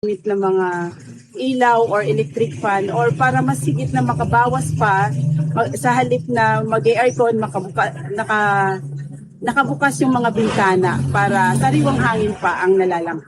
ng mga ilaw or electric fan or para mas higit na makabawas pa sa halip na mag-aircon, nakabukas yung mga bintana para sariwang hangin pa ang nalalang.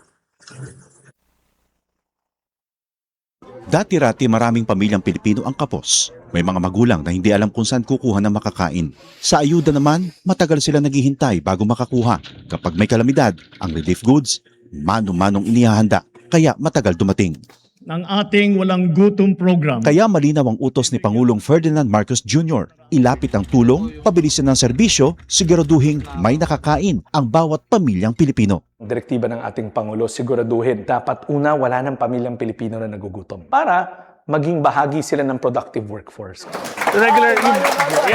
Dati-rati maraming pamilyang Pilipino ang kapos. May mga magulang na hindi alam kung saan kukuha ng makakain. Sa ayuda naman, matagal sila naghihintay bago makakuha. Kapag may kalamidad, ang relief goods, mano-manong inihahanda, kaya matagal dumating. Ng ating walang gutom program. Kaya malinaw ang utos ni Pangulong Ferdinand Marcos Jr. Ilapit ang tulong, pabilisin ng serbisyo, siguraduhin may nakakain ang bawat pamilyang Pilipino. Direktiba ng ating Pangulo, siguraduhin dapat una wala ng pamilyang Pilipino na nagugutom para maging bahagi sila ng productive workforce.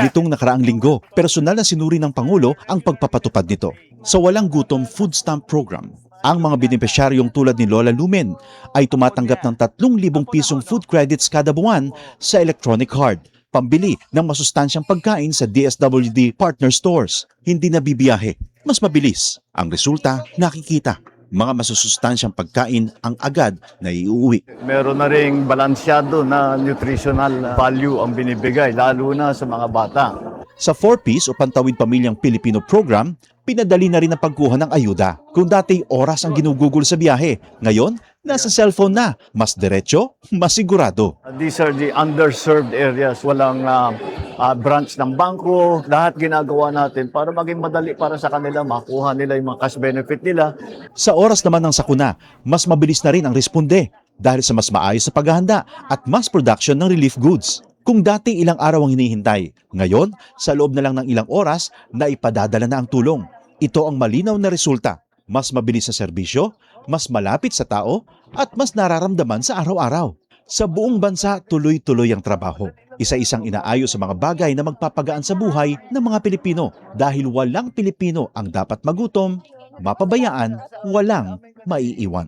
Nitong nakaraang linggo, personal na sinuri ng Pangulo ang pagpapatupad nito. Sa Walang Gutom Food Stamp Program, ang mga benepisyaryong tulad ni Lola Lumen ay tumatanggap ng 3,000 pisong food credits kada buwan sa electronic card, pambili ng masustansyang pagkain sa DSWD partner stores. Hindi na bibiyahe, mas mabilis. Ang resulta, nakikita. Mga masusustansyang pagkain ang agad na iuwi. Meron na ring balansyado na nutritional value ang binibigay, lalo na sa mga bata. Sa 4Ps o Pantawid Pamilyang Pilipino program, pinadali na rin ang pagkuha ng ayuda. Kung dati oras ang ginugugol sa biyahe, ngayon nasa cellphone na. Mas diretso, mas sigurado. These are the underserved areas. Walang branch ng bangko. Lahat ginagawa natin para maging madali para sa kanila, makuha nila yung mga cash benefit nila. Sa oras naman ng sakuna, mas mabilis na rin ang responde dahil sa mas maayos sa paghahanda at mass production ng relief goods. Kung dati ilang araw ang hinihintay, ngayon sa loob na lang ng ilang oras na ipadadala na ang tulong. Ito ang malinaw na resulta. Mas mabilis sa serbisyo, mas malapit sa tao, at mas nararamdaman sa araw-araw. Sa buong bansa, tuloy-tuloy ang trabaho. Isa-isang inaayos sa mga bagay na magpapagaan sa buhay ng mga Pilipino dahil walang Pilipino ang dapat magutom, mapabayaan, walang maiiwan.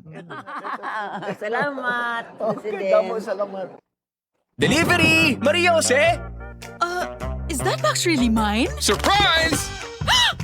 Salamat, President. Salamat. Delivery! Maria Jose! Is that box really mine? Surprise!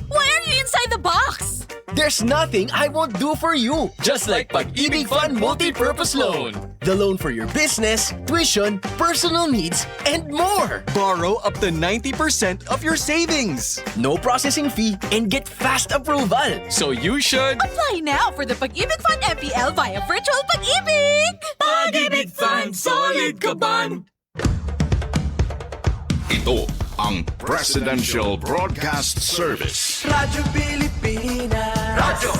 Why are you inside the box? There's nothing I won't do for you. Just like Pag-ibig Fund Multi-Purpose Loan. The loan for your business, tuition, personal needs, and more. Borrow up to 90% of your savings. No processing fee and get fast approval. So you should... Apply now for the Pag-ibig Fund MPL via Virtual Pag-ibig! Pag-ibig Fund, solid ka ban? Ito ang Presidential Broadcast Service. Radyo Pilipinas. Radyo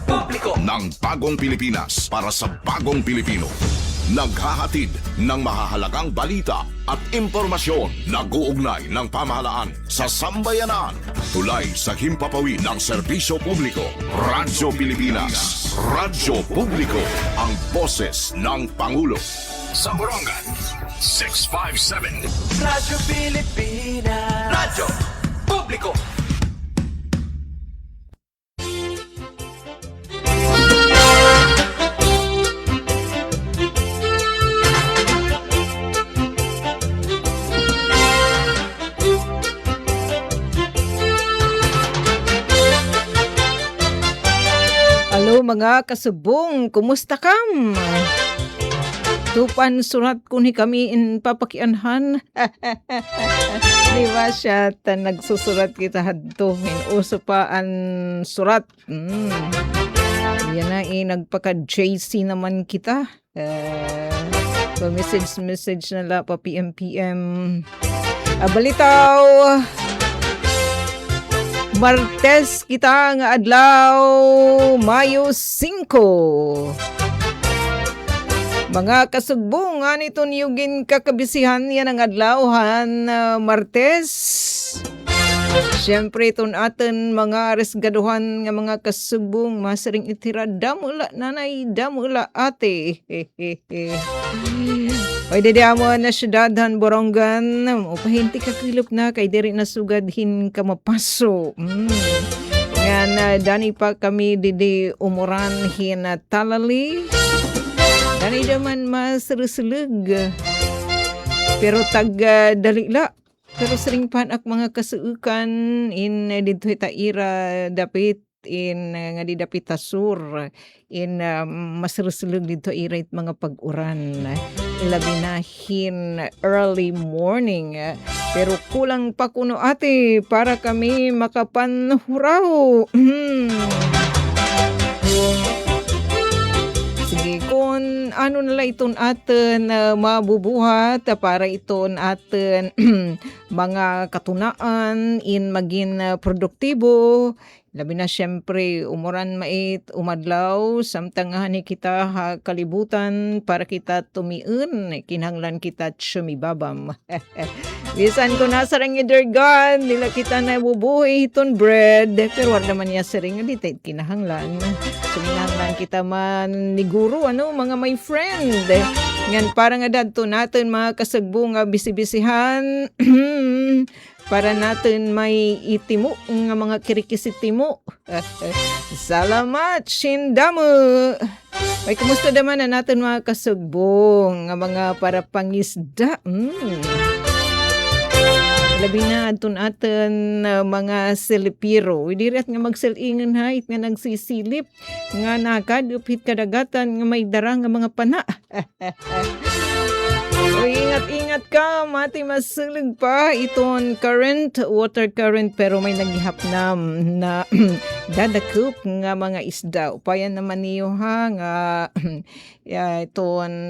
Publiko. Ng bagong Pilipinas para sa bagong Pilipino. Naghahatid ng mahahalagang balita at impormasyon na guugnay ng pamahalaan sa sambayanan. Tulay sa himpapawid ng serbisyo publiko. Radyo Pilipinas. Radyo Publiko. Ang boses ng Pangulo. Sa Borongan, 657. Radyo Pilipinas. Radyo Publiko. Hello mga kasubong, kumusta kam? Tupan surat ko ni kami in papakianhan. Di ba siya nagsusurat kita hadto in uso pa ang surat. Yan na nagpaka-JC naman kita. Message na la pa PM. Balitaw. Martes kita nga adlaw Mayo 5. Mga kasugbong nga nito niyugin kakabisihan yan ang adlawhan Martes. Siyempre itong atin mga resgaduhan nga mga kasugbong masaring itira damula nanay damula ate. Pwede di amo na syudadhan Borongan. Upahinti kakilop na kay diri nasugadhin ka mapaso. Nga na dani pa kami didi umuran hinatalali. Dani naman masarusulug. Pero dalila. Pero sering panak mga kasuukan in dito taira dapit in nga di dapita sur in masrusulog dito irate mga pag-uran labi na hin early morning pero kulang pa kuno ate para kami makapanhuraw. Sige, kung ano nila iton aten mabubuhat para iton aten mga katunaan in maging produktibo. Labi na siyempre umuran mait umadlaw samtangahan ni kita kalibutan para kita tumiun kinahanglan kita sumibabam. Bisan ko na sarang idergan nila kita na bubuhay iton bread pero wala man niya sarang dito kinahanglan. So kinahanglan kita man niguro mga my friend. Ngan para nga dadto natin mga kasagbo nga bisibisihan para natin may itimo nga mga kirikisitimo. Salamat, Shindamu! Ay, kumusta naman na natin mga kasugbo nga mga para pangisda? Labi na atun atin mga silipiro. Idiret nga magsilingan hait nga nagsisilip nga nakadupit kadagatan nga may dara nga mga pana. So, ingat-ingat ka, mati masulig pa iton water current pero may naghihapnam na dadakop nga mga isda. Upayan naman niyo ha nga iton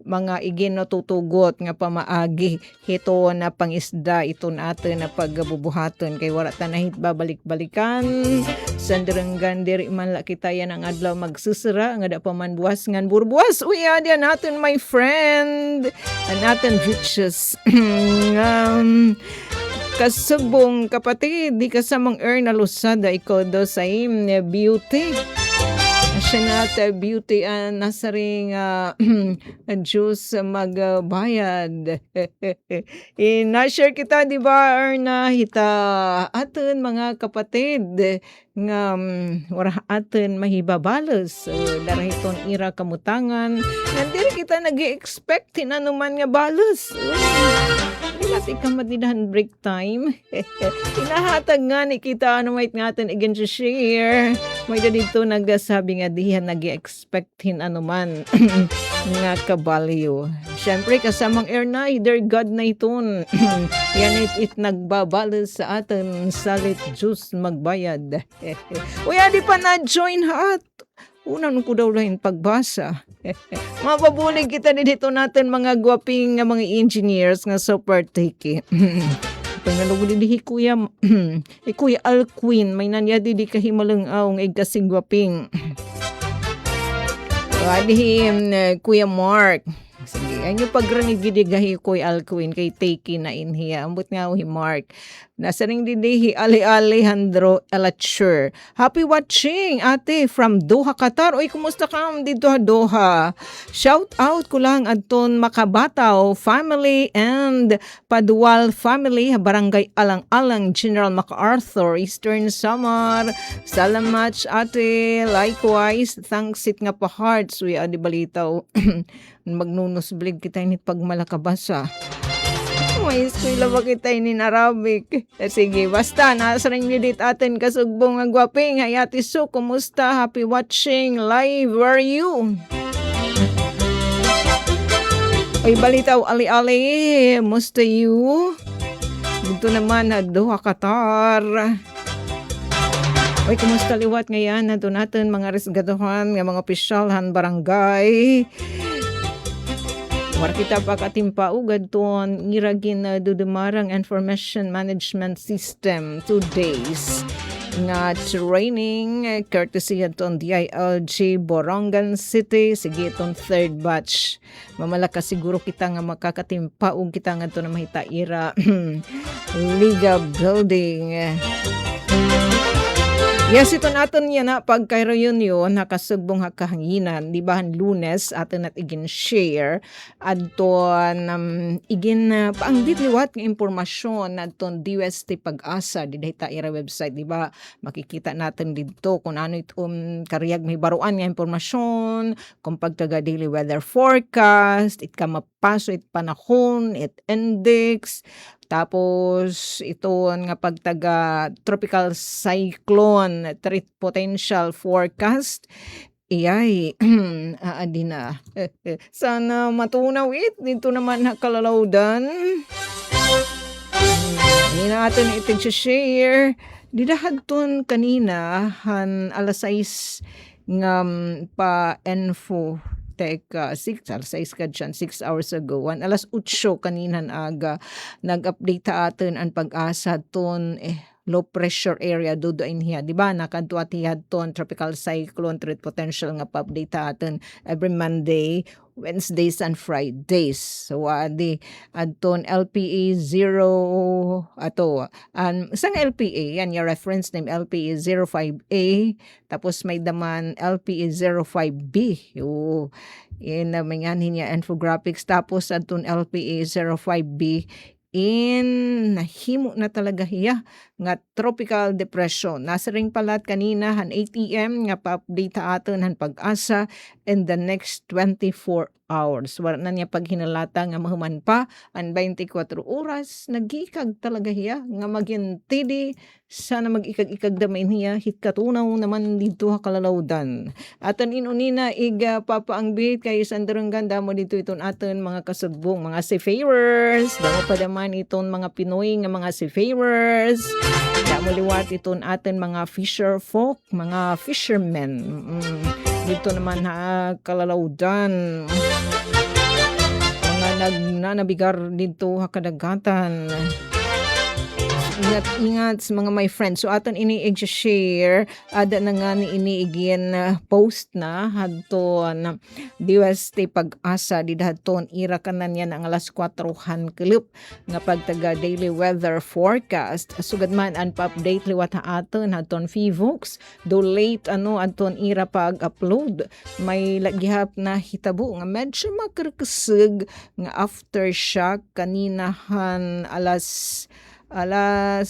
mga igin no tutugot nga pamaagi hito na pangisda iton atin na pagbubuhaton kay wala tanahit babalik-balikan sanderenggan diri man la kita yan ang adlaw magsusura nga da pa man buwas ngan burbuwas uya dia natin my friend natin riches kasubong kapatid di kasamang na lusada ikaw do sa beauty Shanata beauty nasa ring juice magbayad. Na-share kita di ba Erna hita atin mga kapatid nga wala atin mahibabalos darahiton ira kamutangan nandiri kita nag-expect tinanuman nga balos. Kasi ka madidahan break time. Inahatag nga ni kita ano might natin again to share. May da dito nagsabi nga dihan nag-expectin anuman nga kabalyo. Siyempre kasamang Erna, either God na iton. Yan it nagbabalas sa atin salit juice magbayad. Uya di pa na-join hat. Unang ko daw lang pagbasa. Mapabulig kita dito natin mga gwaping mga engineers nga super tiki. Pangalugod di kuya kuya Alquin may nanyadi di kahimalang aong ay kasing gwaping. Adihim kuya Mark. Sige, anyo pagranig gidi gahi kuya Alquin kay Tiki na inhiya. Ambot nga hi Mark. Nasa ring didihi Ali Alejandro Alacher. Happy watching ate from Doha, Qatar. Oy, kumusta ka dito Doha? Shout out ko lang adton Makabataw family and Padual family, Barangay Alang-Alang, General MacArthur, Eastern Samar. Salamat ate. Likewise, thanks it nga pa hearts. Uy, adi balitaw. Magnunusblig kita init pagmalakabasa. May eskwela ba kita in Arabic? Sige, basta nasa ring didit atin kasugbong ang gwaping. Hayati so, kumusta? Happy watching live. Where are you? Ay, balitaw ali-ali. Musta you? Dito naman na Doha, Qatar. Ay, kumusta liwat ngayon? Nandun natin mga resgaduhan, mga opisyalhan barangay. War kita pa katimpa ugad ton iragin na dudumarang information management system 2 days nga training courtesy aton DILG Borongan City. Sige itong third batch mamalaka siguro kita nga makakatimpa ug kita nga to na mahita ira Liga Building. Yes, ito natin yan na pagka-reunion nakasugbong hakahanginan, di ba Lunes atin at igin share adton igin paanggit liwat ng impormasyon adton DUST Pag-asa di data ira website, di ba makikita natin dito kung ano itong kariyag may baruan nga impormasyon kung pagtaga daily weather forecast it ka mapaso it panahon it index Tapos ito nga pagtaga tropical cyclone threat potential forecast. Iyay, adi na. Sana matunaw dito naman kalalawdan. Hindi natin share. Didahadton kanina han alas 6 ngam pa info. Teka, 6 ka dyan, 6 hours ago. Alas 8 kaninan aga. Nag-update ta atin ang pag-asa ton low pressure area duduin hiya. Diba? Nakadwatihad ton tropical cyclone threat potential nga pa-update ta atin every Monday, Wednesdays and Fridays. So adi adton LPA 0 ato isang LPA yan yung reference name LPA 05A tapos may daman LPA 05B yo in mangan niya infographics tapos adton LPA 05B nahimo na talaga hiya nga tropical depression. Nasa ring palat kanina han 8 AM nga pa-update ta aton han pag-asa in the next 24 hours. Wala na niya paghinalata nga mahuman pa ang 24 oras. Nagikag talaga hiya nga magyantidi sana mag-ikag-ikag damay niya hitkatunaw naman dito kalalawdan. Atan inunina iga papaangbit kay sandarang ganda mo dito iton aton mga kasugbong mga seafarers. Damo pa daman iton mga Pinoy nga mga seafarers. Damo liwat iton aton mga fisher folk, mga fishermen. Dito naman kalalawdan. Mga nagnanabigar dito kadagatan. Ingat sa mga my friends. So aton ini-share ada na nga ni iniigin post na hadton DOST pag-asa didhaton ira kanan yan ang alas 4 kilip nga pagtaga daily weather forecast. Sugad man ang pa-update liwat aton hadton Fivox do late adton ira pag-upload. May lagihap na hitabo nga medyo makarkasig nga aftershock kaninahan alas 7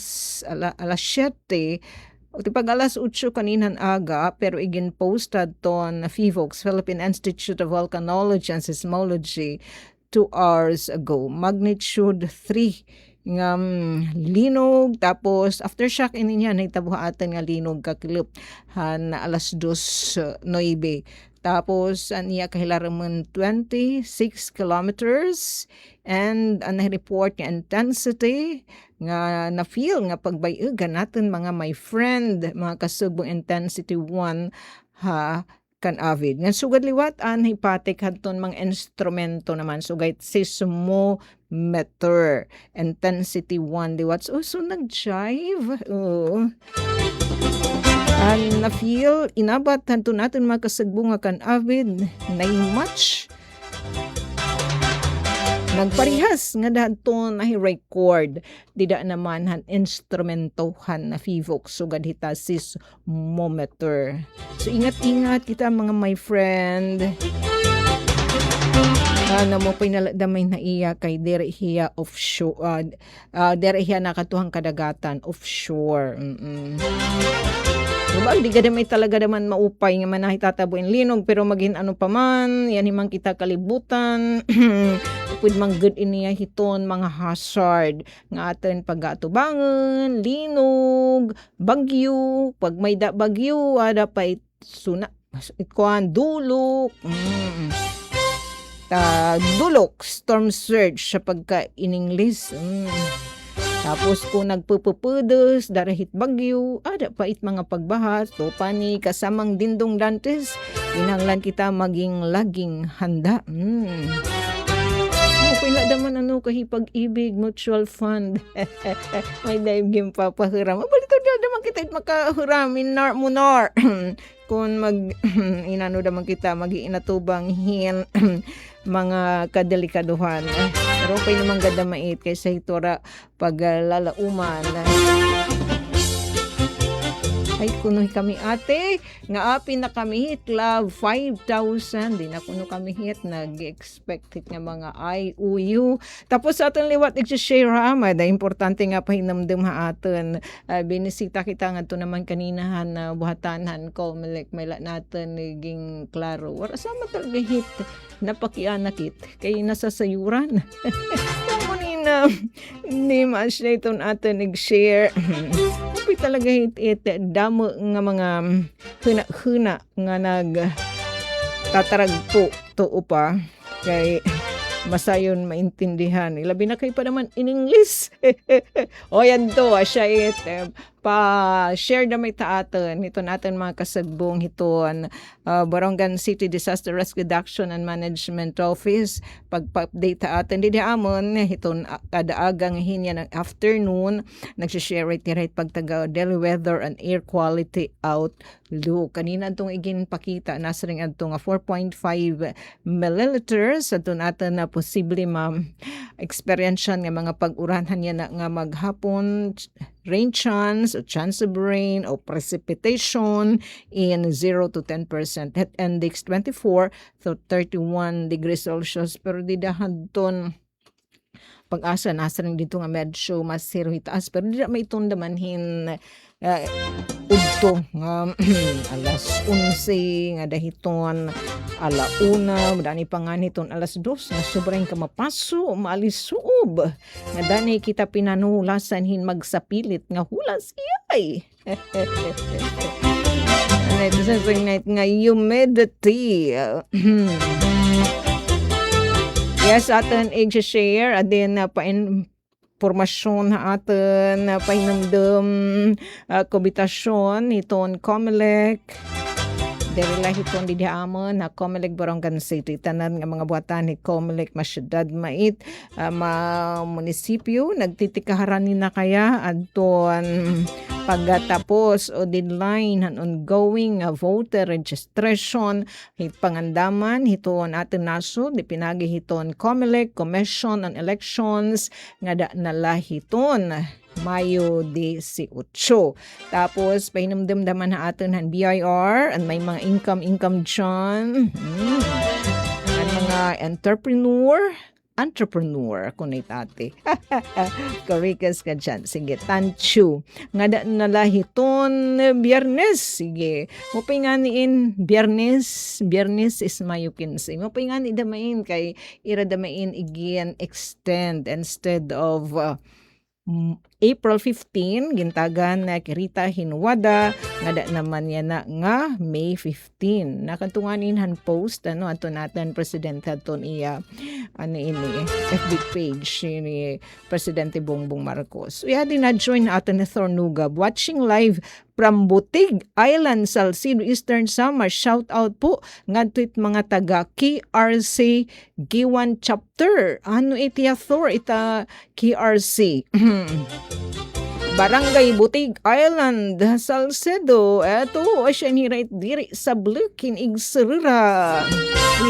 o tipag alas 8 kaninan aga pero igin posted ton Fivox Philippine Institute of Volcanology and Seismology 2 hours ago magnitude 3 nga linog tapos aftershock niya nagtabuhatan nga linog kakilip han alas 2:09 tapos niya kahilaramon 26 kilometers and ang report nga intensity nga na-feel nga pagbayagan natin mga my friend mga kasugbong intensity 1 kan avid. Nga sugad liwat an hipatik hadton mga instrumento naman sugay seismometer intensity 1 liwat so nag-jive. An na-feel inabat hadton natin mga kasugbong nga kan avid na match nagparihas nga daton ay record dida naman han instrumentohan na Fivox sugad hita seismometer. So ingat-ingat kita mga my friend. Mo pinaladamay na iya kay dere hiya offshore dere hiya nakatuhang kadagatan offshore. Diba, di ka may talaga naman maupay nga man nakitatabuin linog pero maging ano pa man yan himang kita kalibutan pwede mang good iniya hiton mga hazard nga atin pag-atubangan linog bagyo pag may bagyo ada pa suna ikuan dulok dulok storm surge sa pagka in English tapos kung nagpupupudos, darahit bagyo, ada pait mga pagbaha, to pani kasamang dindong dantes, inanglan kita maging laging handa. Pila daman kahipag-ibig, mutual fund. May dive game papahiram. Balito daman kita makahiramin munar. Kung inano daman kita mag-iinatubang hin mga kadelikaduhan. Pero okay naman ganda mait kaysa hitora paglalauman. Ay kuno kami ate nga api na kami hit love 5,000 di na kuno kami hit nag-expect nga mga IOU tapos aton liwat i-share ha da importante nga pahinamdam ha aton binisita kita nga to naman kaninahan na buhatanan ko may natin naging klaro wala sa talaga hit napakianakit kay nasasayuran hindi masya itong atin nag-share. Tapi talaga it damo nga mga huna-huna nga tataragpo to pa kay masayon maintindihan. Ilabi na kayo pa naman in English. O yan to, siya pa-share na may taatan. Ito natin mga kasagbong hiton. Barongan City Disaster Risk Reduction and Management Office. Pag-update taatan. Di amon, hiton kadaagang hinya ng afternoon. Nagsishare right pagtaga daily weather and air quality outlook. Kanina itong igin pakita. Nasa rin itong 4.5 milliliters. Ito natin na posible ma-experience nga mga pag-uranhan niya na nga maghapon, rain chance, o chance of rain, o precipitation in 0 to 10%. Heat index 24 to 31 degrees Celsius. Pero di dahadton pag-asa nasa rin dito nga medyo mas zero hitaas. Pero di may itong damanhin udto nga alas 11 nga dahiton alauna dani pa nga niton alas 2 nga sobrang kamapaso maalisuob nga dani kita pinanulasan hin magsapilit nga hulas iyay. Night nga humidity. Yes, atin i-share adin formasyon na atin na pahinamdam kobitasyon iton Comelec Derila hiton di diamon na Comelec Barongan City tanan nga mga buhatan ni Comelec masyudad mait munisipyo nagtitikaharan na kaya adton pagkatapos o deadline ng ongoing voter registration hit pangandaman hiton atin naso di pinagi hiton Comelec Commission on Elections nga da nalahiton Mayo 18. Tapos pahinamdamdaman na atin han BIR and may mga income dyan. Ang mga entrepreneur kung itate. Karikas ka dyan. Sige, tanchu. Nga nalahiton Biyernes. Sige. Mupay nga niin Biyernes is Mayo 15. Mupay nga ni damain kay iradamain again extend instead of April 15, gintagan na Kirita Hinwada, nga da naman yan na nga May 15. Nakantunganin han post, ato natin Presidente aton iya, FB page ni Presidente Bongbong Marcos. Uya din na-join atin ni Thornugab, watching live from Butig Island, Salcedo, Eastern Samar. Shout out po nga tweet mga taga KRC Giwan Chapter. Ano iti Thor ita KRC? Barangay Butig Island, Salcedo. Eto, siya ni right diri sa Blukin, Igsirira.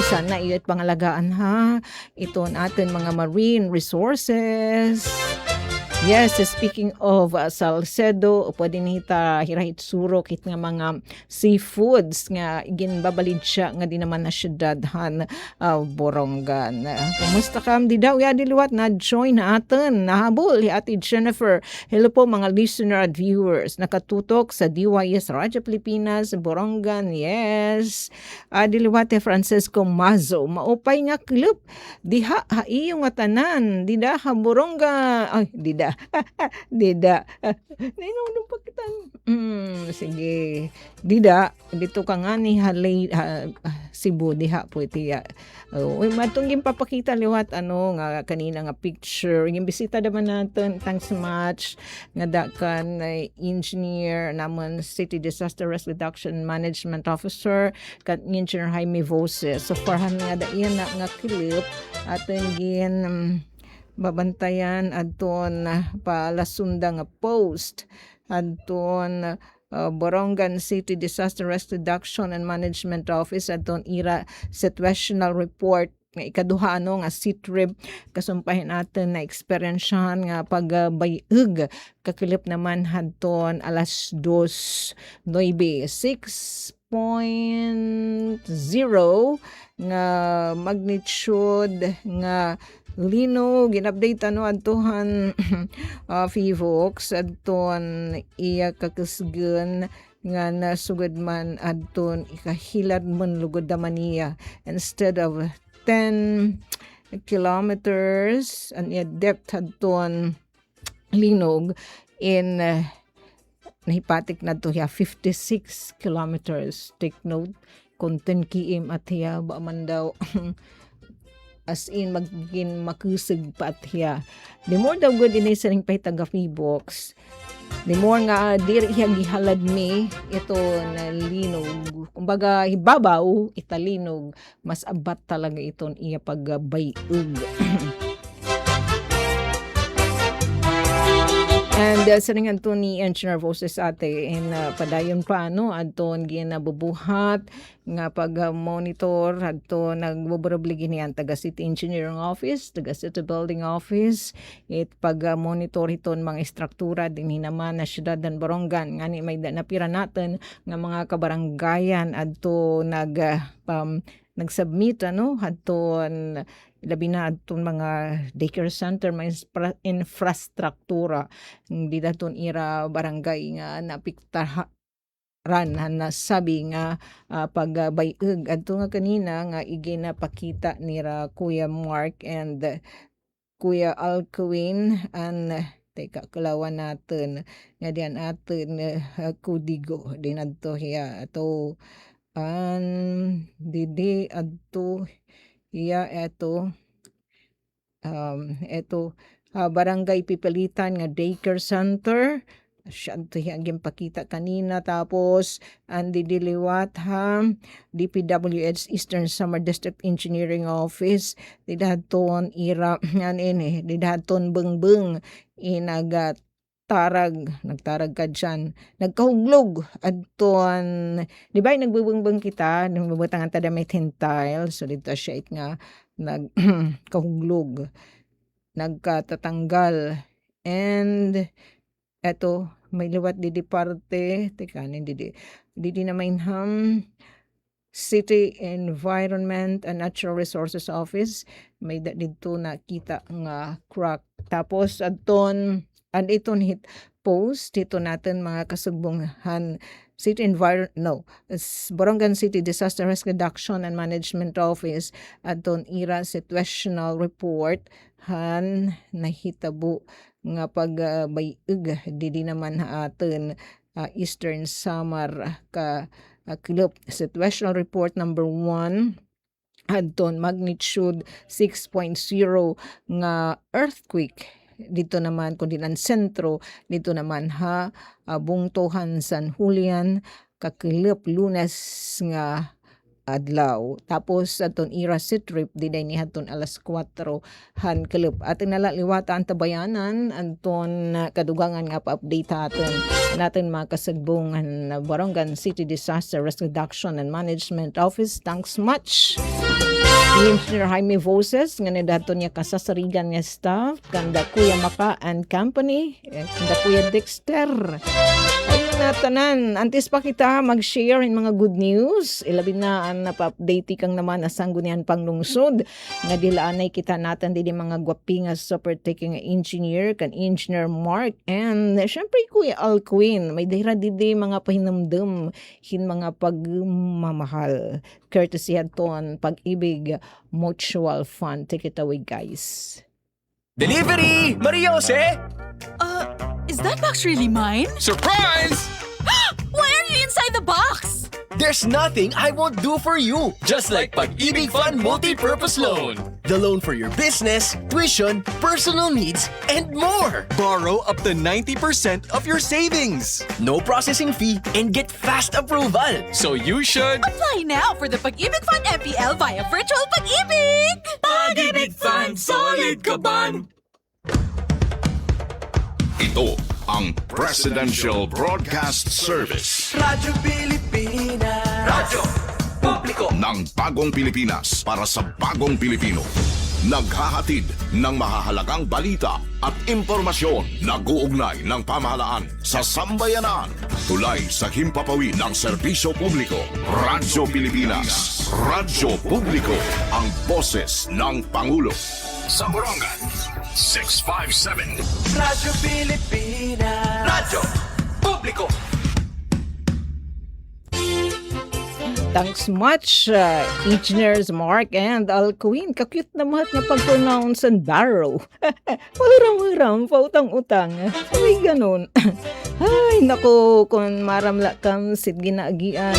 Isa na iyo't pangalagaan ha. Ito natin mga marine resources. Yes, speaking of Salcedo, pwede nita hirahit surok hit nga mga seafoods nga ginbabalid siya nga di naman na syudadhan Borongan. Kumusta ka di daw ya diliwat na join na atin nahabol hi Ate Jennifer. Hello po mga listener at viewers nakatutok sa DYS Radyo Pilipinas Borongan. Yes. Diliwat Francisco Mazo maupay nga klub diha haiyo nga tanan dida ha Borongan. Ay dida Dida. Nainong pakitan. Sige. Dida. Dito ka nga ni Halay Cebu. Diha po iti. Matong yung papakita liwat nga kanina nga picture. Yung bisita naman natin. Thanks much. Nga dakan engineer naman City Disaster Risk Reduction Management Officer kat Engineer Jaime Voces. So farhan nga da iyan nga clip atin gin babantayan adton palasunda nga post adton Borongan City Disaster Risk Reduction and Management Office adton ira situational report nga ikaduha nga sitrib kasumpahin natin na experiensyahan nga pagbayeg kakilip naman hadton alas 2:09 6.0 nga magnitude nga lino ginupdate adtohan Fivox adton iya kakasgan nga nasugod man adton ikahilad man lugod naman niya instead of 10 kilometers and depth hadton linog in nahipatik na to 56 kilometers. Take note, kung 10 km at hiya, ba man daw as in magiging makusig pa at hiya. The more daw good in sa ring pay taga box, the more nga diri hiya gihalad mi ito na linog. Kumbaga hibabaw italinog, mas abat talaga iton iya pagbayug. And sa ring anto ni Engineer Voces ate in padayon pa adton ginabubuhat nga pag-monitor adto nagboborobli ginian taga City Engineering Office, taga City Building Office, it pag-monitor iton mga struktura din hinaman na syudad ng Borongan ngani may napira natin nga mga kabaranggayan adto nag-submit adton labi na atong mga daycare center, mga infrastruktura hindi daton ira barangay nga napiktaran na sabi nga pagbayeg adto nga kanina nga iginapakita nira Kuya Mark and Kuya Alcuin and teka kalawan natin nga diyan atin kudigo din adto hiya ato didi adto iya eto barangay Pipilitan nga daycare center siya hanggang pakita kanina tapos ang didiliwat DPWH Eastern Samar District Engineering Office didhaton ira didhaton bengbeng inagat nagtarag ka dyan. Nagkahuglog. Adton, di ba nagbubungbang kita, nagbubutangan tada may tentile, so dito siya nga nagkahuglog. Nagkatatanggal. And, eto, may liwat di parte, teka, di na mainham, City Environment and Natural Resources Office, may dito nakita nga crack. Tapos, adton, and iton hit post dito natin mga kasugbungan Borongan City Disaster Risk Reduction and Management Office aton ira situational report nahitabo nga pagbayeg di naman aton Eastern Samar ka club situational report number 1 adton magnitude 6.0 nga earthquake dito naman kundi ang sentro dito naman bungtohan San Julian kakilip Lunes nga adlaw tapos aton ira sitrip diday ni haton alas 4 kilip ating nalaliwata ang tabayanan anton kadugangan nga pa-update natin mga kasagbungan Borongan City Disaster Risk Reduction and Management Office. Thanks much Engineer Jaime Voces nga daton niya kasasarigan nga staff kanda Kuya Maka and Company kanda Kuya Dexter ayun na tanan antes pa kita mag-share in mga good news ilabi na ang napa-update kang naman asang gunian panglungsod nga dilaanay kita natin di mga gwapi nga super taking engineer kan Engineer Mark and syempre Kuya Alcuin may dahira di mga pahinamdam mga pagmamahal courtesy aton Pag-ibig Mutual Fund. Take it away, guys. Delivery! Mariose! Is that box really mine? Surprise! Why are you inside the box? There's nothing I won't do for you. Just like Pag-ibig Fund Multi-Purpose Loan. The loan for your business, tuition, personal needs, and more. Borrow up to 90% of your savings. No processing fee and get fast approval. So you should... Apply now for the Pag-ibig Fund MPL via Virtual Pag-ibig! Pag-ibig Fund, solid ka ban! Ito ang Presidential Broadcast Service Radyo Pilipinas. Radyo Publiko. ng Bagong Pilipinas para sa Bagong Pilipino. Naghahatid ng mahahalagang balita at impormasyon na guugnay ng pamahalaan sa sambayanan. Tulay sa himpapawid ng serbisyo publiko. Radyo Pilipinas. Radyo Publiko. Ang boses ng Pangulo. Sa Borongan, 657. Radyo Pilipinas. Radyo Publiko. Thanks much, Engineers Mark and Alcuin. Kakute na mahat nga pag-pronounce ang Barrow. Mahuram-huram, pautang-utang. Ay, ganun. Ay, naku, kung maramla kam sit ginaagian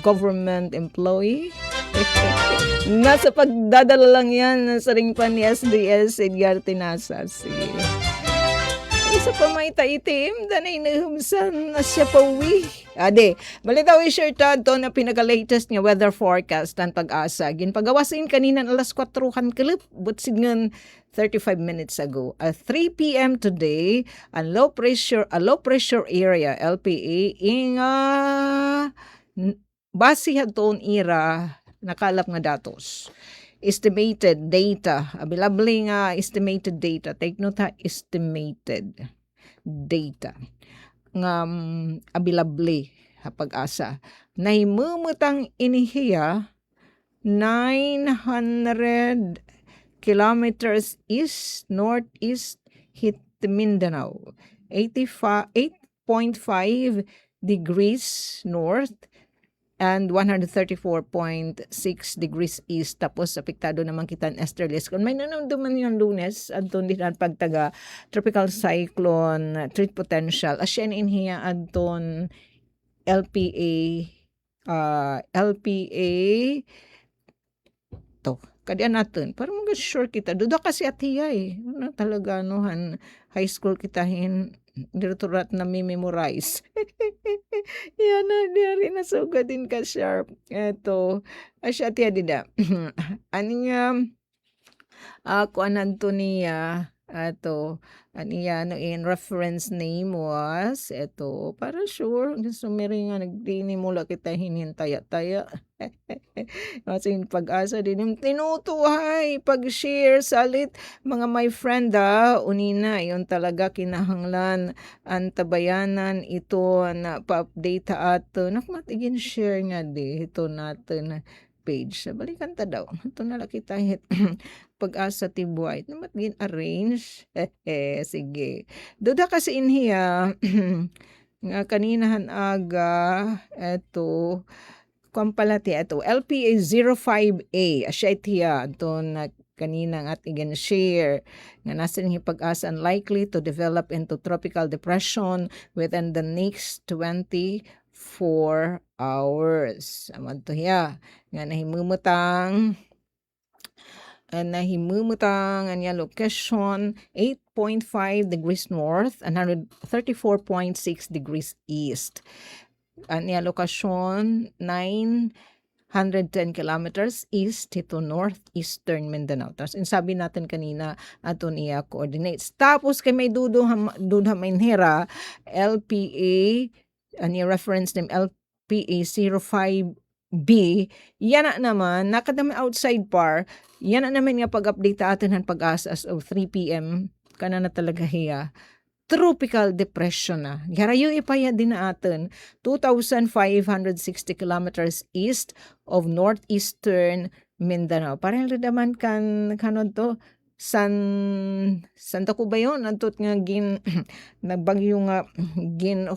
government employee. Nasa pagdadala lang yan sa ring pa ni SDS Edgar Tinasas. Sige. Isa pa may taitim, danay nahumsan na siya pauwi. Ade, balitaw i-share to na pinaka-latest nga weather forecast ng pag-asa. Ginpagawasin kanina alas 4 klip, but signgan 35 minutes ago. At 3 p.m. today, a low pressure area, LPA, base haton ira, nakalap nga datos. Estimated data, available nga estimated data. Take note ha, estimated data. Nga available ha pag-asa. Nahimumutang inihiya 900 kilometers east, northeast, hit Mindanao. 8.5 degrees north, and 134.6 degrees east. Tapos, apektado naman kita ang easterlies. Kung may nanunduman yung Lunes, adton din ang pagtaga tropical cyclone, threat potential. Asyan inhiya adton LPA, to. Kadian natin. Para mag-sure kita. Duda kasi atiya eh. Ano talaga, no? High school kita direktorat na memorize. Yan na, di na suga din ka sharp. Eto, asya tiya dida. Ani nga, ako ananto niya, eto, aniya, no, in reference name was, eto, para sure, sumiri nga, nagdini mula kita hinintaya-taya. Kasi pag-asa din, tinutuhay, pag-share, salit, mga my friend unina, yun talaga kinahanglan, ang tabayanan, ito, na pa-update ato, nakmatigin share nga di, ito natin, page. Balikan ta daw. Ito na lang kita hit. Pag-asa tibuay. Namat gin arrange. Sige. Duda kasi inhiya. Nga kaninahan aga. Eto. Kumpalati. Eto. LPA 05A. Asya itiya. Ito na kanina at again share. Nga nasa rin pag-asa unlikely to develop into tropical depression within the next 24 hours. Amad to hiya. Nga nahimumutang anya location 8.5 degrees north and 134.6 degrees east. Anya location 910 kilometers east to northeastern Mindanao. Tapos sabi natin kanina ato niya coordinates. Tapos kay may dudha mainhira LPA anya reference name LPA 05B, yan na naman, nakadami outside par, yan na naman nga pag-update atin ng pag-asa as of 3 p.m. Kana na talaga hiya. Tropical depression na. Yarayo ipaya din na atin. 2,560 kilometers east of northeastern Mindanao. Parang naman kanon to, Santa Cubayon, antot nga nagbagyo nga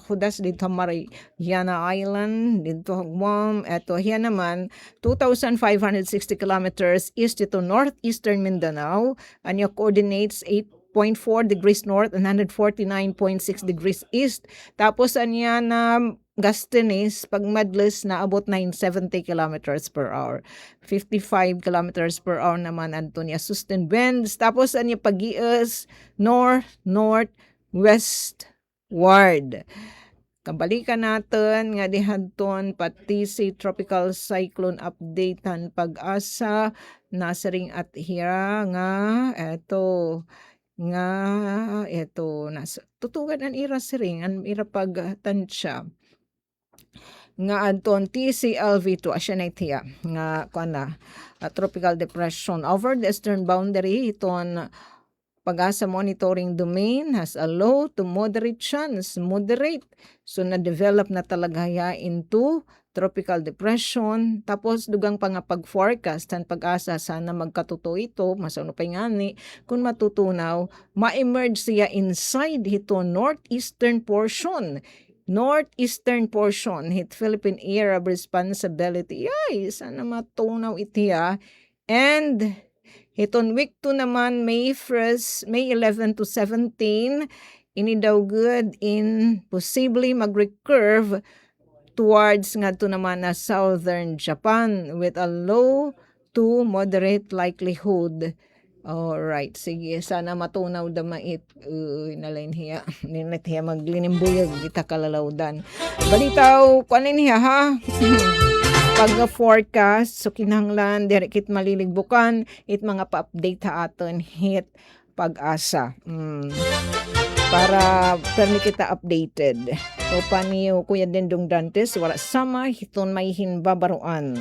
hudas dito Mariana Island, dito Guam, eto hiya naman, 2,560 kilometers east to northeastern Mindanao, anya coordinates 8.4 degrees north and 149.6 degrees east. Tapos anya na Gastenes, pag madless na abot 970 kilometers per hour. 55 kilometers per hour naman Antonia sustained winds. Tapos anya pag-ias north-westward. Kabalikan natin nga dihadton pati si tropical cyclone updatean pag-asa nasa ring at hira nga eto nasa tutugan ang ira siring ang ira pagtansya nga adton TCLV2 asya na itiya nga kuana tropical depression over the eastern boundary iton pag-asa monitoring domain has a low to moderate chance so na-develop na talaga into tropical depression. Tapos dugang pa nga pag-forecast ang pag-asa sana magkatuto ito, masano pa ngani, kung matutunaw, ma-emerge siya inside ito northeastern portion. northeastern portion hit Philippine Area of Responsibility. Ay, sana matunaw iti And hiton week 2 naman, May 11 to 17, ini daw good in possibly mag-recurve towards nga to naman na southern Japan with a low to moderate likelihood. Alright, sige, sana matunaw damait. Nalain hiya. Ninit hiya maglinimbuyag, kita kalalawdan. Balitaw, kuanin hiya ha? Pag-forecast, so kinahanglan, dirikit maliligbukan, it mga pa-update ha aton, hit pag-asa. Para permi kita updated. So, paniyo Kuya Dendong Dantes, wala sama, hiton may hinbabaruan.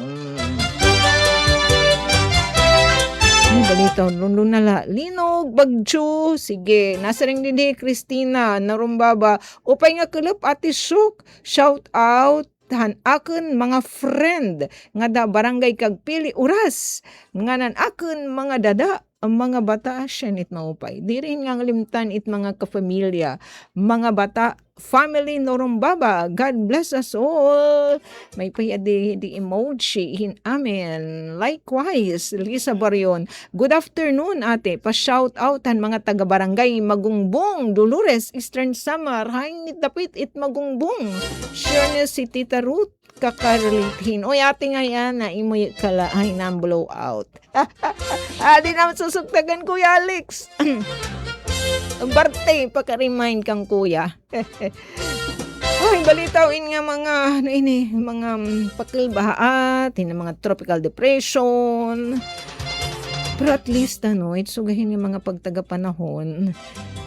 Balita, lundong nala. Linog, Bagjo. Sige, nasa ring din Christina, narumbaba. Upay nga kulap, Ate Shuk. Shout out. Han akon mga friend. Nga da barangay Kagpili, Uras. Nga akon mga dada. Ang mga bata, siya maupay. Di rin nga limtan it mga kapamilya. Mga bata, family norumbaba. God bless us all. May payadi di emoji. Amen. Likewise, Lisa Barion. Good afternoon, ate. Pa-shout outan mga taga-barangay Magungbong, Dolores, Eastern Samar. Hain dapit it Magungbong. Sure na si Tita Ruth kakarlitin. Oy, ate nga yan na imoy kala ay nang blow out. Di naman susugtagan, Kuya Alex. Birthday, paka-remind kang kuya. Ay, balitawin nga mga, mga pakilbahaat, mga tropical depression. Pero at least, itsugahin yung mga pagtagapanahon,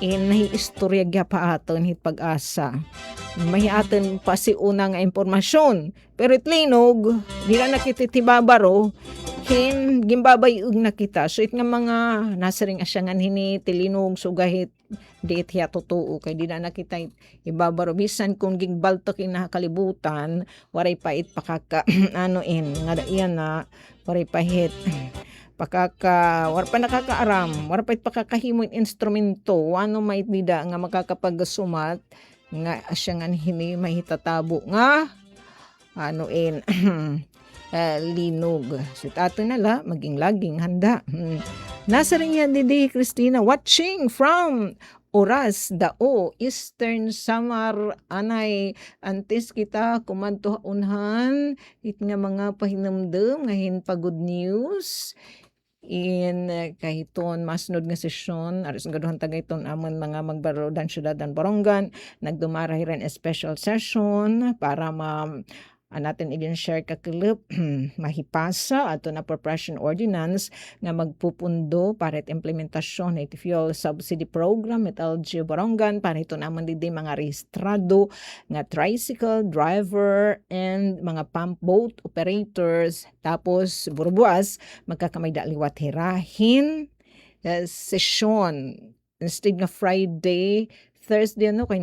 nahiistorya gya pa aton, hit pag-asa. May aton pa si unang impormasyon. Pero itlinog, di na nakititibabaro, gimbabay na kita. So it nga mga nasaring asyangan hini tilinog sugahit di it hiya totoo kay di na nakita ibabaro bisan kung gingbaltok na kalibutan waray pa it pakaka nga iyan na waray pa hit war pa nakakaaram war pa it pakakahimo instrumento ano may dida nga makakapagsumat nga asyangan hini mahitatabo nga linog. So, tato nala, maging laging handa. Nasa rin yan, Didi Christina, watching from Oras, Dao, Eastern Samar, Anay, antes kita kumantuhaunhan, it nga mga pahinamdam, ngayon pa good news, kahiton masnod nga sesyon aris nga duhan tagayton amon mga magbarodan syudad dan Borongan nagdumara rin a special session para natin i-share kakilip mahipasa ato na appropriation ordinance nga magpupundo para it implementasyon na fuel subsidy program at LG Borongan para ito naman didi mga rehistrado nga tricycle driver and mga pump boat operators tapos burubuas magkakamay liwat hirahin session instead nga Friday Thursday kay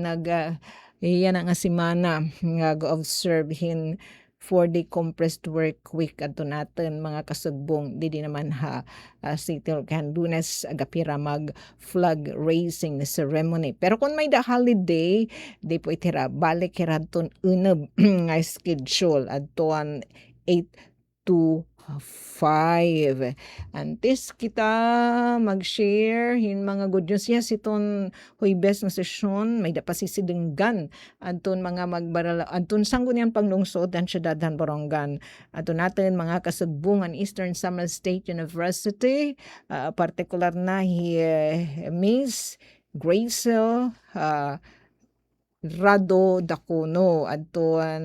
yan ang asimana nga go-observehin 4-day compressed work week adto natin mga kasugbong di naman City of Candunes agapira mag flag raising ceremony pero kung may holiday di po itira balik hiraton unab nga schedule adtoan 8 to 5. Antes kita mag-share hin mga good news yes iton Huwebes nga sesyon may dapasisidenggan adton mga magbarala adton sanggunian panglungsod dan syudad dan Borongan adton natin mga kasugbungan Eastern Samar State University particular na Miss Gracel Rado Dacono adton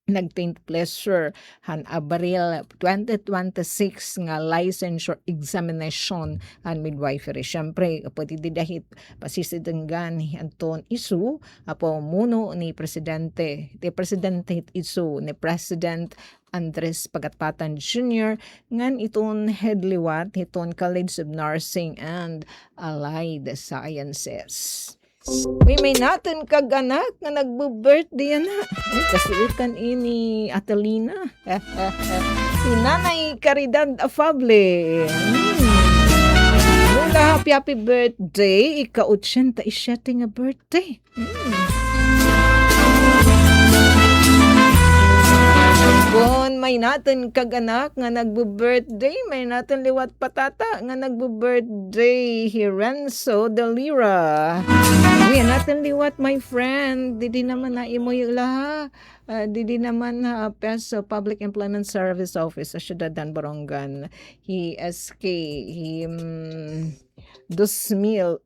nag-taint pleasure han Abril 2026 nga licensure examination and midwifery. Siyempre, pati didahit pasisidenggan ni Anton Isu, apo muno ni Presidente Isu, ni President Andres Pagatpatan Jr. ngan iton headliwat iton College of Nursing and Allied Sciences. Uy, may natin kag-anak na nagbo-birthday na. Kasi ikan ini Atalina. Si Nanay Caridad Afable. Mula happy birthday. Ika-87 nga birthday. Kung may natin kaganak nga nagbo-birthday, may natin liwat patata nga nagbo-birthday, Hirenzo Delira. Uy, natin liwat, my friend. Didi naman na imo yung laha. Didi naman PESO, Public Employment Service Office sa Ciudad Borongan. SK 2001.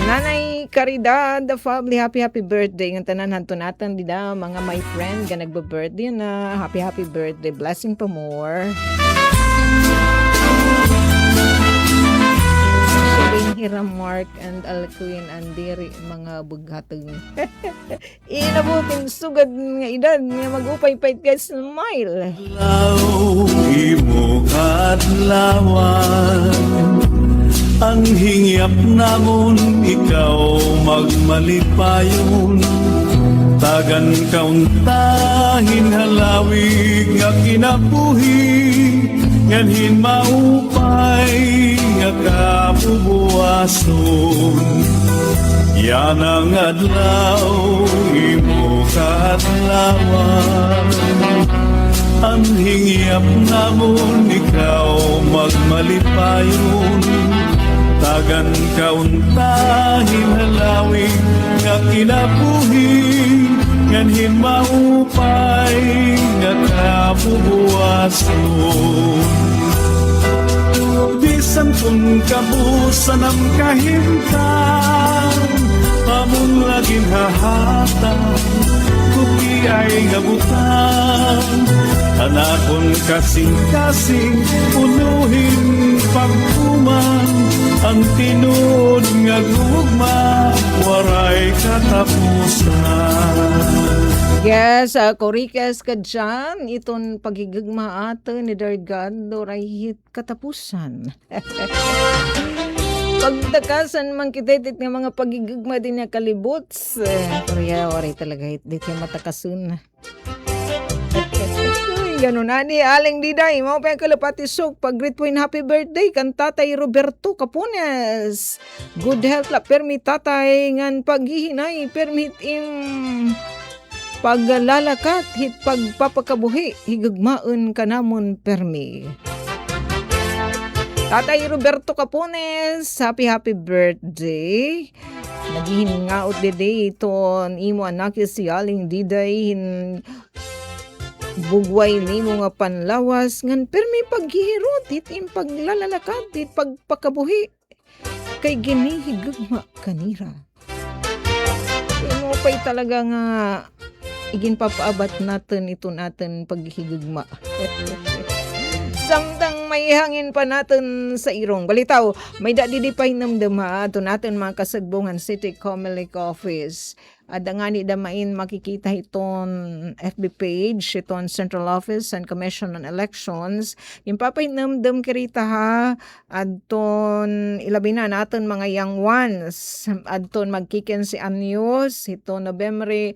Nanay Caridad, the family, happy birthday. Ng tanan hanto natin dida mga my friend nga nagbo-birthday na happy birthday. Blessing pa more. Sharing Hiram Mark and Alcuin Andiri mga bughatag. Inabuting sugad nga edad nga mag-upay-pay guys smile. Imo kadlawan ang hingyap namon ikaw magmalipayon tagan kauntahin halawig nga kinabuhi nganhin maupay nga kabubuason yan ang adlaw imo kadlawan ang hingyap namon ikaw magmalipayon tagan kauntahin halawig nga kinabuhi nganhin maupay nga kabubuason bisan kung kabusan ang kahimtang amon laging hahatang kuki ay gabutan hanakon kasing-kasing unuhin pagkuman ang tinud nga gugma waray katapusan. Yes, Coricas ka dyan. Iton pagigagma ato ni Dargado rahit katapusan. Pagtakasan man kititit nga mga pagigagma din niya kalibuts. Korea, waray talaga hit. Di siya matakasun. Ganun na ni Aling Diday. Mga pa yung kalapati sok. Pag-greet po in happy birthday kan Tatay Roberto Capunes. Good health la. Permit tatay ngan paghihinay. Permit im paglalakat. Hit pagpapakabuhi. Higagmaon kanamon permi. Tatay Roberto Capunes. Happy birthday. Naghihingaot diday iton imo anak si Aling Diday bugway ni mo nga panlawas ngan permi paghihirot itim paglalalakat it pagpakabuhi kay ginihigugma kanira. Imo pa'y talaga nga igin papaabat natin ito natin paghihigugma. Samtang may hangin pa natin sa irong. Balitaw, may dadi pa hinamdama ito natin mga kasagbungan City Comelec Office. At nga ni damain makikita iton FB page, iton Central Office and Commission on Elections. Yung papahinamdam kirita ha, adton ilabi na natin mga young ones. Adton magkikin si Anyos, ito November 2,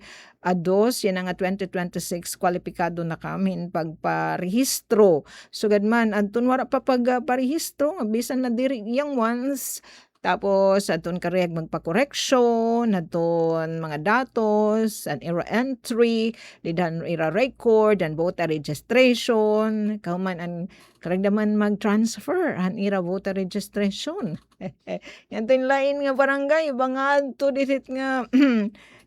yan nga 2026, kwalipikado na kami pagparehistro. Sugad man, adton wala pa pagparehistro, bisan na diri young ones. Tapos, aton kareg magpa-correction, aton mga datos, an error entry, lidan ira record, and voter registration, kauman ang karagdaman mag-transfer, an ira voter registration. Yan to lain nga barangay, bangad to disit nga,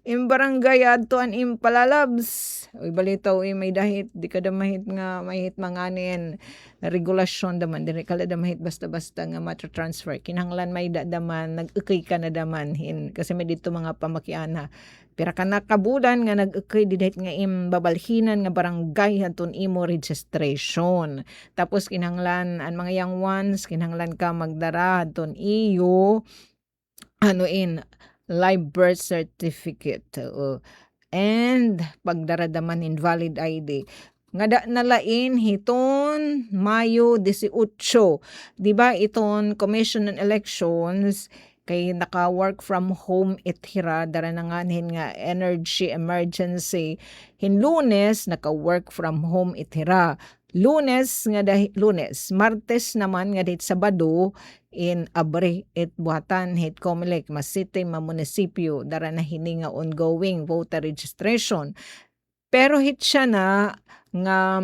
im barangay adto an impalalabs. Uy balitaw may dahit, di ka damahit nga, mahit manganin, regulasyon daman, di ka damahit basta-basta nga matra-transfer. Kinahanglan may daman, nag-ukay ka na damanhin. Kasi may dito mga pamakiana. Pero ka nakabudan nga nag-ukay, di dahit nga babalhinan nga barangay hatun imo registration. Tapos kinahanglan, ang mga young ones, kinahanglan ka magdara hatun iyo, live birth certificate. And pagdaradaman invalid ID. Nga nalain hiton Mayo 18. Diba iton Commission on Elections kay naka-work from home itira dara na nga energy emergency. Hin Lunes naka-work from home itira. Lunes, Martes naman nga dit Sabado in Abre it buhatan hit Comelec Masite ma munisipyo dara na hini nga ongoing voter registration. Pero hit siya na nga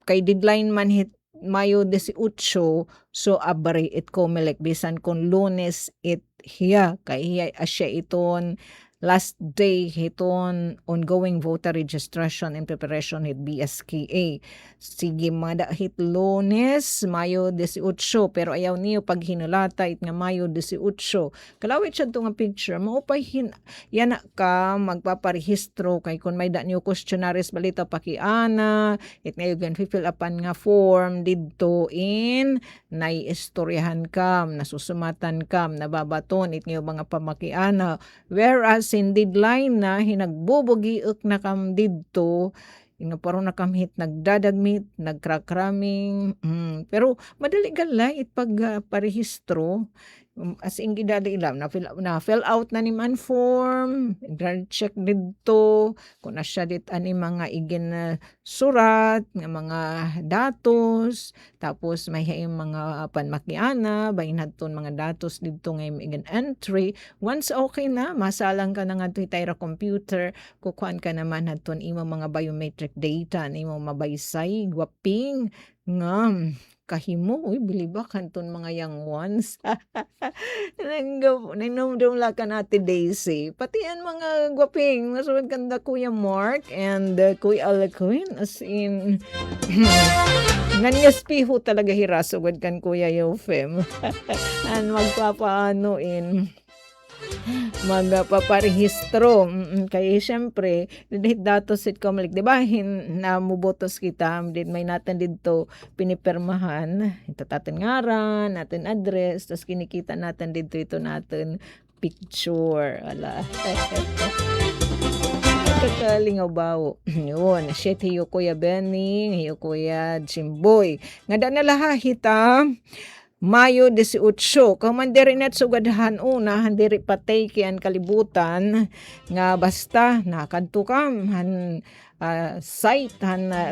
kay deadline man hit Mayo 18 so Abre it Comelec bisan kon Lunes it hiya kay hiya asya iton last day hiton ongoing voter registration and preparation hit BSKA. Sige mada hit Lunes, Mayo 18, pero ayaw niyo pag hinulata it nga Mayo 18. Kalawit siya nga picture, maupay yana ka magpaparehistro kay kung may da niyo questionnaires balita pakiana, it nga yung fill upan nga form didto in naiistoryahan kam, nasusumatan kam, nababaton it nga mga pamakiana. Whereas in deadline na hinagbubugiok na kam didto nga parang nakamhit nagdadagmit nagkrakramming pero madali galay it pag parehistro as in gidali ilam na fill out na ni man form grand check didto kung na siya dit ani mga igin surat nga mga datos tapos may mga panmakiana bayin hadton mga datos didto nga igin entry once okay na masalang ka na nga itayra computer kukuan ka naman hadton imo mga biometric data nimo mabaysay gwaping nga kahimo, biliba kanton mga young ones. Nanumdum la ka natin Daisy. Pati yan mga gwaping. Nasunod kanda Kuya Mark and Kuya Alaquin. As in, nanyaspiho talaga hirasugod kan Kuya Eufem. And magpaparehistro kaya syempre dahil datos sit Comelec di ba namubotos kita din may natin dito pinipirmahan ito natin ngaran natin address tapos kinikita natin dito ito natin picture ala kakalingaw bawo yun shit hiyo Kuya Benny hiyo Kuya Jimboy nga da na lahahita Mayo 18, kamandiri net sugadahan una, handiri patay kian kalibutan, nga basta nakadto kam, site,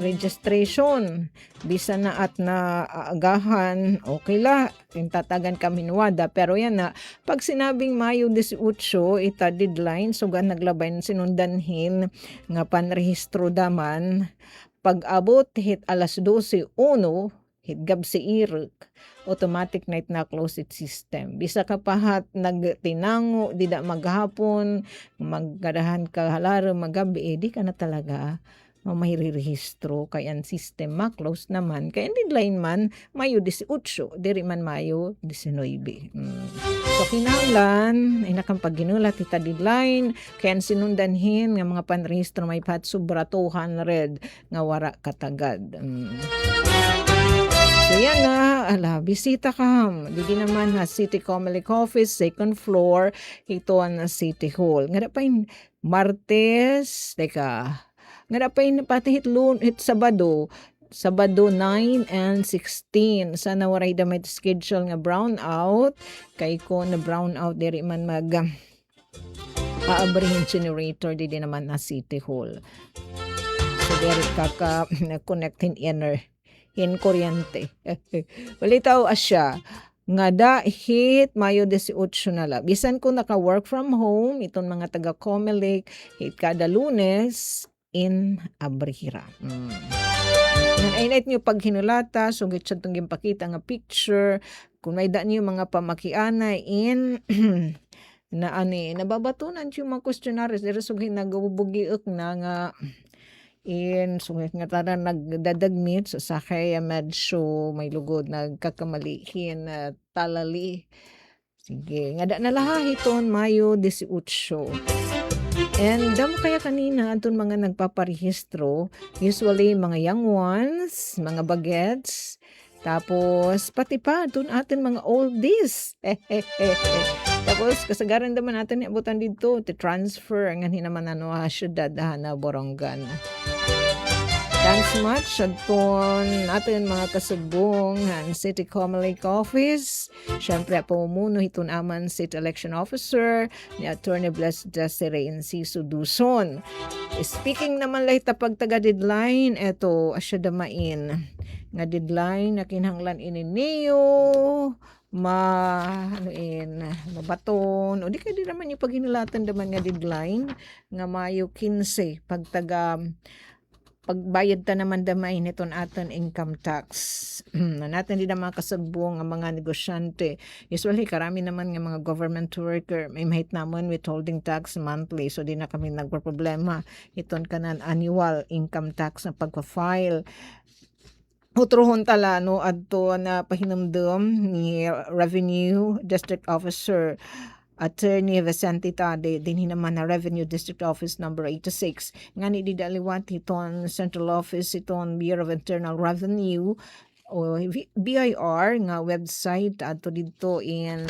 registration, bisa na at na agahan, okay la, tatagan kami nuwada, pero yan na, pag sinabing Mayo 18, ita deadline, sugan naglabay sinundanhin, nga panrehistro daman, pag abot hit alas 12:01, hit gab si Irik, automatic night na close it system. Bisa ka pahat nagtinango, di da maghapon, maggadahan ka halaro, magabi, di ka na talaga mahirehistro. Kaya ang system ma-close naman. Kaya ang deadline man, Mayo 18, diri man Mayo 19. So kinahanglan, ay nakampaginulat ita deadline, kaya ang sinundanhin nga mga panrehistro may pat sobra 200 nga wara katagad. So yan na, bisita ka. Didi naman City Comelec Office, second floor, ito ang City Hall. Nga pa yung Martes, nga pa yung pati hit Sabado 9 and 16. Sana waray damit schedule nga brown out. Kay ko na brown out, diri man aabrihin generator, didi naman na City Hall. So diri kaka-connectin inner. In kuryente. Walitaw asya nga hit Mayo 18 na la. Bisan ko naka-work from home, itong mga taga Comelec, hit kada Lunes in Abrihira. Nainit nyo pag hinulata, sugit siya itong gimpakita nga picture, kung may da nyo mga pamakiana in nababatunan yung mga questionnaires, dito sugit nagabubugiok na nga sungit nga tara nagdadagmit sa sakay medyo may lugod nagkakamalihin talali. Sige, nga da na lahahiton Mayo 18. And damo kaya kanina atong mga nagpaparehistro, usually mga young ones, mga bagets, tapos pati pa atong atin mga oldies. Tapos kasagaran naman natin abutan dito to transfer ang naman syudad na Borongan. Thanks much aton aton mga kasubong ang City Comelec Office. Siyempre pumuno hiton aman City Election Officer ni Attorney Blessed Desiree Enciso Duzon. Speaking naman lahi tapag taga deadline, eto asya damain nga deadline na kinahanglan ini niyo mabaton o di ka di naman yung paghinulatan naman nga deadline nga Mayo 15 pagbayad ta naman damay niton aton income tax. Natin din naman kasabong ang mga negosyante. Usually karami naman nga mga government worker may mahit naman withholding tax monthly, so di na kami nagproblema iton kanan annual income tax na pagpa-file. Utrohon tala no adto na pahinumdum ni Revenue District Officer Attorney Vicente Tade din naman na Revenue District Office number 86 nga ni didaliwat iton Central Office iton Bureau of Internal Revenue o BIR nga website adto dito in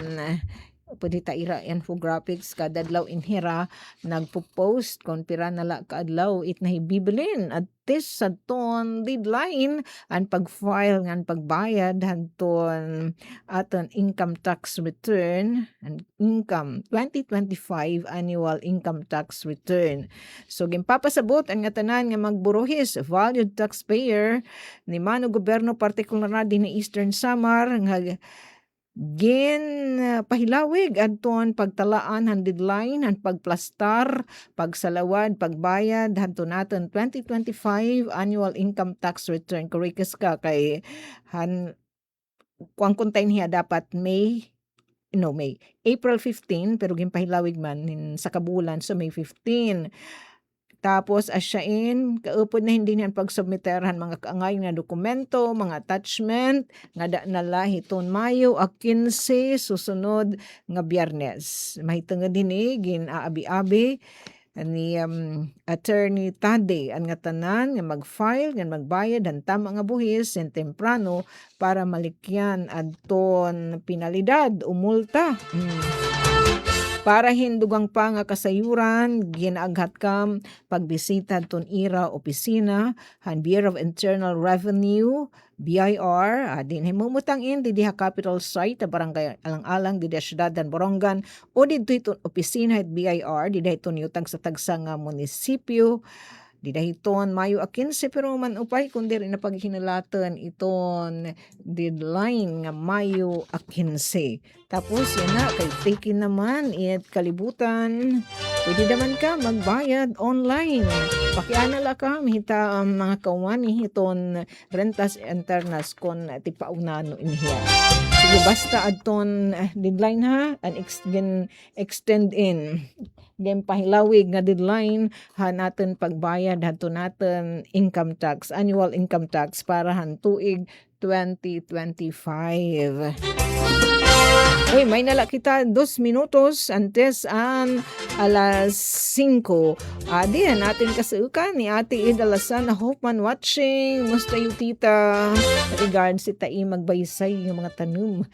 pwede ta ira infographics kada adlaw inhira nagpo-post kon pira nala kaadlaw it na hibibilin at this sa ton deadline ang pag-file ngan pagbayad hanton aton income tax return and income 2025 annual income tax return. So gimpapasabot ang nga tanan nga magburuhis valued taxpayer ni mano gobyerno partikular na din ni Eastern Samar nga pahilawig adton pagtalaan han deadline han pagplastar pagsalawad pagbayad hanto naton 2025 annual income tax return kurikas ka kay han kuang contain hiya dapat April 15 pero ginpahilawig man sa kabulan so May 15. Tapos asyain, kaupod na hindi niyan pagsubmiterhan mga kaangay na dokumento, mga attachment, nga da nala hiton Mayo, 15, susunod nga Biyernes. Mahitungod din gin aabi-abi ni Attorney Tade ang nga tanan nga mag-file, nga magbayad, ang tama nga buhis, sen temprano, para malikyan adton penalidad o multa. Para hindugang pa nga kasayuran, ginaaghat kam pagbisita ton ira opisina, han Bureau of Internal Revenue, BIR, din himumutangin di diha capital site, barangay alang-alang, di diha syudadan Borongan, o dito iton opisina at BIR, di diha iton yutag sa tagsa nga munisipyo, di dahiton Mayo 15 pero man upay kundi rin na paghinalatan iton deadline nga Mayo 15. Tapos yan na kay taken naman it kalibutan. Pwede naman ka magbayad online. Pakianala ka mahita mga kawani iton rentas internas kon tipaunano inhiya. Sige basta adton deadline ha and extend in. Then pahilawig nga deadline ha natin pagbayad hanto natin income tax, annual income tax para han tuig 2025. Uy, may nala kita 2 minutos antes ang alas 5. Diyan natin kasukan ni Ate Ida Lasan na hope man watching. Musta yung tita? Regards si Tai magbaysay yung mga tanong.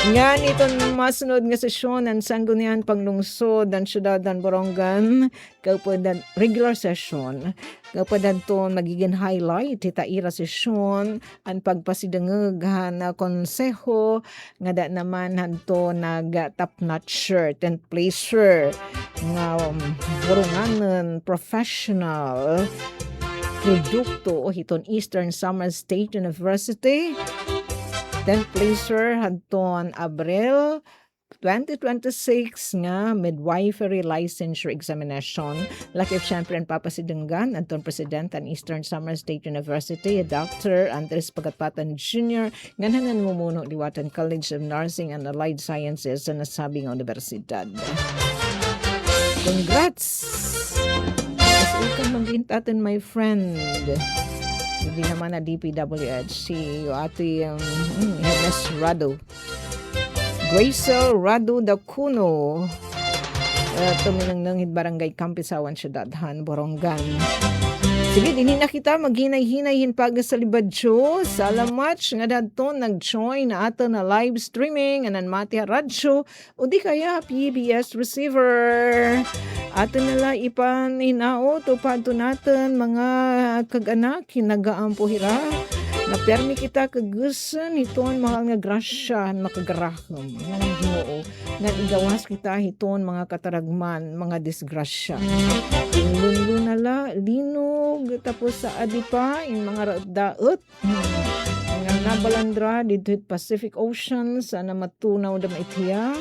Nga niton masunod nga sesyon ang sanggunian panglungsod ang syudadan Borongan kaupadan regular session kaupadan ton magiging highlight itaira sesyon ang pagpasidangeg na konseho nga da naman hanto nag top notch shirt and pleasure nga Boronganan professional produkto o hiton Eastern Samar State University. Then pleasure hadton Abril 2026 nga midwifery licensure examination. Lakip syempre ang papasidanggan anton President ang Eastern Samar State University, Dr. Andres Pagapatan Jr. Nganhangan mumuno Liwatan College of Nursing and Allied Sciences sa nasabing universidad. Congrats! As ikan magintatan my friend. Hindi naman na DPWH si Ate Ernest Rado. Grace Rado Dacuno. Tuminang barangay Kampisawan, Syudadhan, Borongan. Sige, dini na kita maghinay-hinayin pag sa libadyo. Salamat nga dadto nag-join na ato na live streaming anan mati radyo o di kaya PBS receiver. Ato nala ipan inao tupad to natin mga kag-anak hinagaampo hira. Na permi kita kagusan hiton mahal nga grasya makagarahom nga ng Ginoo nga igawas kita hiton mga kataragman mga disgrasya. Lunlo nala linog tapos sa adipa in mga daot nga nabalandra dito Pacific Ocean sana matunaw da maitiya.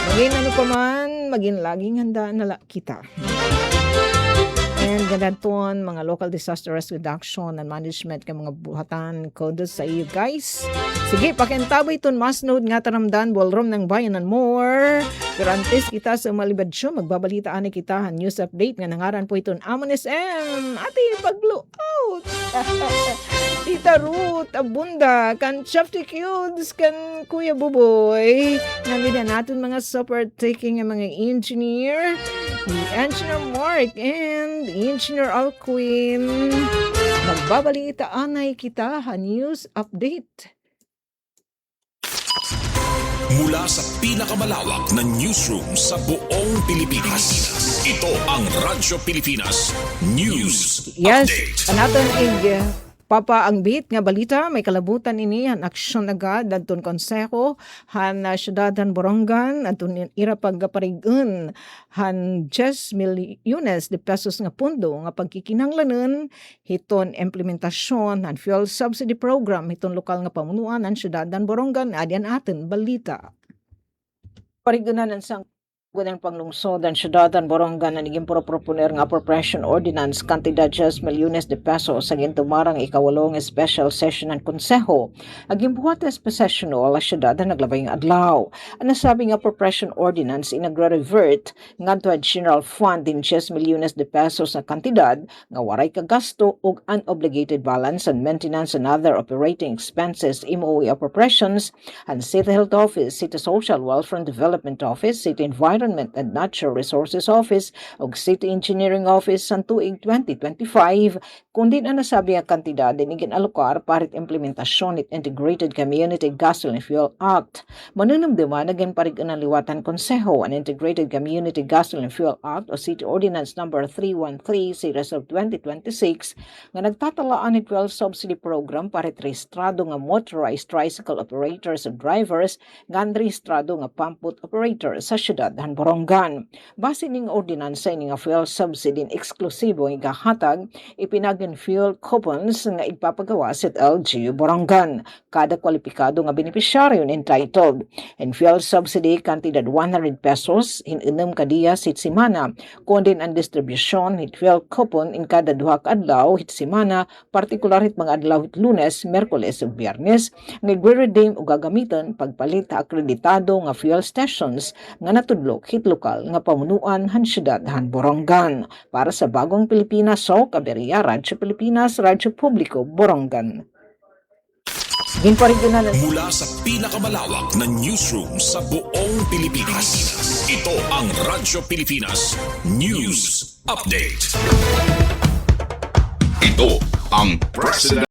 Maging ano pa man, maging laging handa nala kita. And ganadton mga local disaster risk reduction and management kay mga buhatan kudos sa iyo guys. Sige, pakintabay ton masnod nga taramdan ballroom ng bayan and more. Pero antes kita sa malibadyo, magbabalita ani kita han news update nga nangaran po iton Amon SM. Ati paglo out. Tita Ruth, Abunda, kan Chafty Cudes, kan Kuya Buboy. Nandito natin mga support taking mga engineer. The Engineer Mark and Engineer Alquin. Magbabalita anay kita ha news update. Mula sa pinakamalawak na newsroom sa buong Pilipinas. Ito ang Radyo Pilipinas News Yes, Update. anaton Papa ang beat nga balita may kalabutan ini han aksyon agad adton konseho han syudadan Borongan adton ira pagparigun han 10 milyones de pesos nga pondo nga pagkikinahanglanon hiton implementasyon han fuel subsidy program hiton lokal nga pamunuan han syudadan Borongan adyan aten balita. Parigunan sang Gunang panglungsod ang syudadan Borongan na naging proponer nga appropriation ordinance kantidad 10 milyones de pesos sa gintumarang ikawalong special session ng konseho. Aging buhates pa sessional ang syudadan naglabay ng adlaw. Ang nasabing appropriation ordinance inagre-revert nga to general fund din 10 milyones de pesos na kantidad nga waray kagasto ug unobligated balance and maintenance and other operating expenses MOE appropriations and City Health Office, City Social Welfare and Development Office, City Environment and Natural Resources Office ug City Engineering Office sa tuig 2025 kundi na nasabi ang kantidad din ginalokar parit implementasyon it Integrated Community Gasoline Fuel Act. Manunumduman naging parigunan liwatan konseho ang Integrated Community Gasoline Fuel Act o City Ordinance number 313 series of 2026 nga nagtatalaan ni fuel subsidy program parit rehistrado nga motorized tricycle operators and drivers nga rehistrado nga pamput operators sa syudad Borongan. Base ning ordinansa ini nga fuel subsidy eksklusibo nga gahatag ipinagan fuel coupons nga ipapagawa sa LGU Borongan. Kada kwalipikado nga beneficiaryo entitled and fuel subsidy kantidad 100 pesos hinenam kadiya sit semana kundi ang distribution hit fuel coupon in kada duha ka adlaw hit semana partikular hit mga adlaw hit Lunes, Miyerkules ug Biyernes nga i-redeem ug gagamiton pagpalit sa akreditado nga fuel stations nga natudlok hit lokal nga pamunuan han syudad han Borongan. Para sa Bagong Pilipinas, so Caberia, Radyo Pilipinas, Radyo Publiko, Borongan. Mula sa pinakamalawak na newsroom sa buong Pilipinas. Ito ang Radyo Pilipinas News Update. Ito ang President